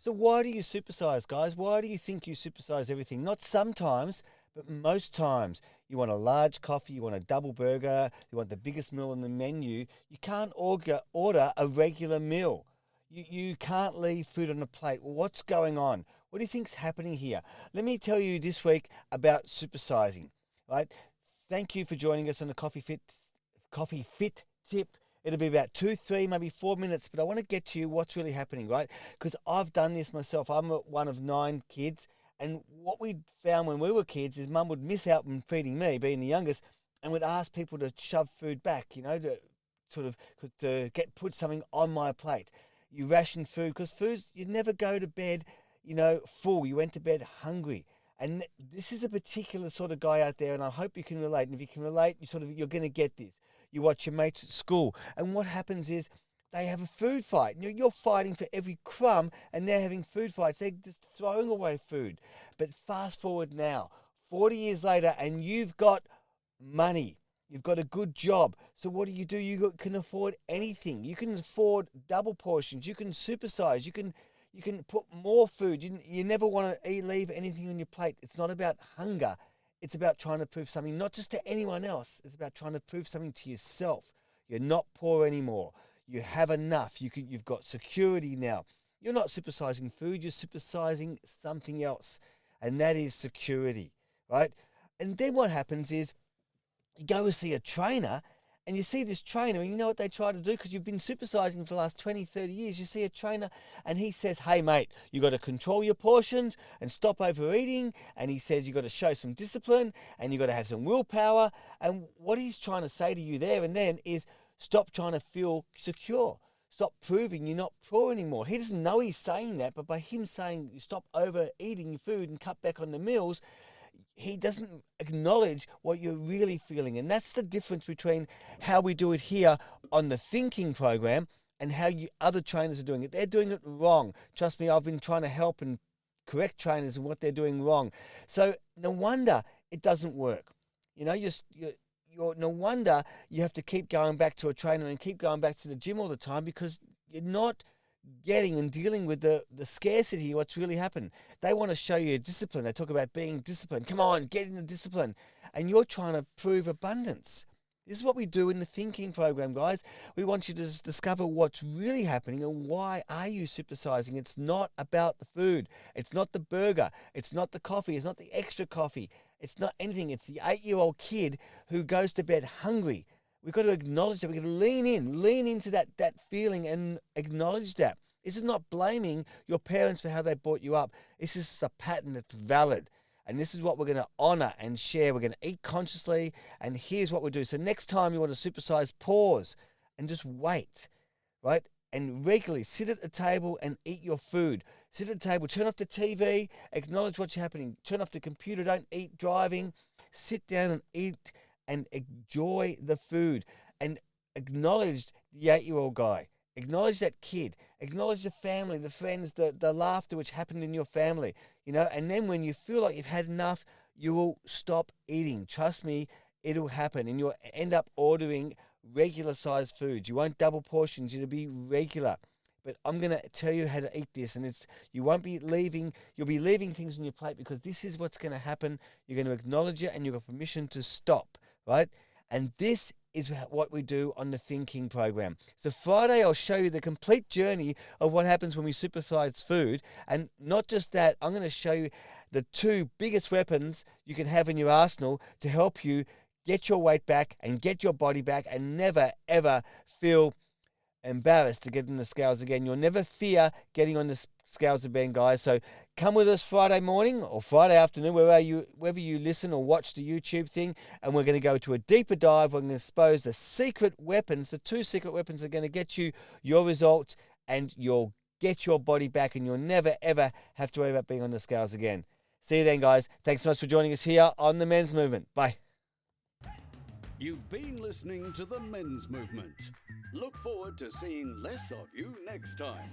So why do you supersize, guys? Why do you think you supersize everything? Not sometimes, but most times. You want a large coffee, you want a double burger, you want the biggest meal on the menu. You can't order a regular meal. You can't leave food on a plate. Well, what's going on? What do you think's happening here? Let me tell you this week about supersizing, right? Thank you for joining us on the Coffee Fit tip. It'll be about 2, 3, maybe 4 minutes, but I want to get to you what's really happening, right? Because I've done this myself. I'm one of 9 kids, and what we found when we were kids is Mum would miss out on feeding me, being the youngest, and would ask people to shove food back, to sort of to get put something on my plate. You ration food because you never go to bed, full. You went to bed hungry. And this is a particular sort of guy out there, and I hope you can relate. And if you can relate, you're going to get this. You watch your mates at school, and what happens is they have a food fight. You're fighting for every crumb, and they're having food fights. They're just throwing away food. But fast forward now, 40 years later, and you've got money. You've got a good job. So what do? You can afford anything. You can afford double portions. You can supersize. You can put more food. You never want to leave anything on your plate. It's not about hunger. It's about trying to prove something, not just to anyone else. It's about trying to prove something to yourself. You're not poor anymore. You have enough. You've got security now. You're not supersizing food. You're supersizing something else, and that is security, right? And then what happens is you go and see a trainer, and you see this trainer, and you know what they try to do because you've been supersizing for the last 20, 30 years. You see a trainer, and he says, hey, mate, you got to control your portions and stop overeating. And he says you got to show some discipline, and you got to have some willpower. And what he's trying to say to you there and then is stop trying to feel secure. Stop proving you're not poor anymore. He doesn't know he's saying that, but by him saying stop overeating your food and cut back on the meals, he doesn't acknowledge what you're really feeling. And that's the difference between how we do it here on the thinking program and how other trainers are doing it. They're doing it wrong. Trust me, I've been trying to help and correct trainers in what they're doing wrong. So no wonder it doesn't work. You're no wonder you have to keep going back to a trainer and keep going back to the gym all the time because you're not getting and dealing with the scarcity, what's really happened. They want to show you discipline. They talk about being disciplined. Come on, get in the discipline. And you're trying to prove abundance. This is what we do in the thinking program, guys. We want you to discover what's really happening and why are you supersizing. It's not about the food. It's not the burger. It's not the coffee. It's not the extra coffee. It's not anything. It's the 8-year-old kid who goes to bed hungry. We've got to acknowledge that. We've got to lean into that feeling and acknowledge that. This is not blaming your parents for how they brought you up. This is a pattern that's valid. And this is what we're going to honor and share. We're going to eat consciously. And here's what we do. So next time you want to supersize, pause and just wait, right? And regularly sit at the table and eat your food. Sit at the table, turn off the TV, acknowledge what's happening. Turn off the computer, don't eat driving. Sit down and eat and enjoy the food and acknowledge the 8-year-old guy. Acknowledge that kid. Acknowledge the family, the friends, the laughter which happened in your family. And then when you feel like you've had enough, you will stop eating. Trust me, it'll happen. And you'll end up ordering regular sized foods. You won't double portions. It'll be regular. But I'm going to tell you how to eat this. And you'll be leaving things on your plate because this is what's going to happen. You're going to acknowledge it and you've got permission to stop. Right? And this is what we do on the thinking program. So Friday, I'll show you the complete journey of what happens when we supersize food. And not just that, I'm going to show you the 2 biggest weapons you can have in your arsenal to help you get your weight back and get your body back and never, ever feel embarrassed to get on the scales again. You'll never fear getting on the scales again, guys. So come with us Friday morning or Friday afternoon, wherever you listen or watch the YouTube thing, and we're going to go to a deeper dive. We're going to expose the secret weapons. The 2 secret weapons are going to get you your results, and you'll get your body back, and you'll never, ever have to worry about being on the scales again. See you then, guys. Thanks so much for joining us here on The Men's Movement. Bye. You've been listening to The Men's Movement. Look forward to seeing less of you next time.